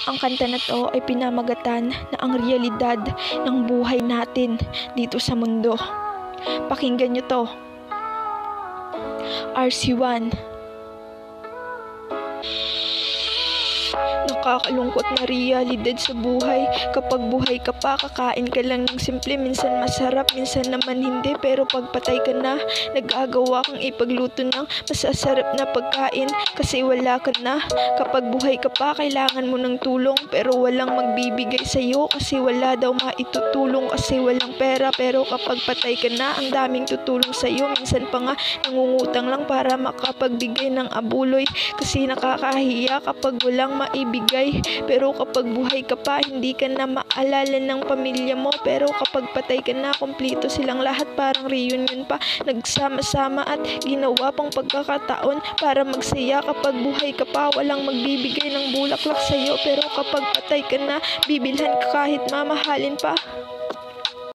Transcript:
Ang kanta na to ay pinamagatan na ang realidad ng buhay natin dito sa mundo. Pakinggan nyo to. RC1. Nakakalungkot na realidad sa buhay. Kapag buhay ka pa, kakain ka lang ng simple. Minsan masarap, minsan naman hindi. Pero pagpatay ka na, nagagawa kang ipagluto ng masasarap na pagkain kasi wala ka na. Kapag buhay ka pa, kailangan mo ng tulong pero walang magbibigay sa'yo kasi wala daw maitutulong kasi walang pera. Pero kapag patay ka na, ang daming tutulong sa'yo. Minsan pa nga nangungutang lang para makapagbigay ng abuloy kasi nakakahiya kapag walang maibigay. Pero kapag buhay ka pa, hindi ka na maalala ng pamilya mo. Pero kapag patay ka na, kompleto silang lahat. Parang reunion pa, nagsama-sama at ginawa pang pagkakataon para magsaya. Kapag buhay ka pa, walang magbibigay ng bulaklak sa'yo. Pero kapag patay ka na, bibilhan ka kahit mamahalin pa.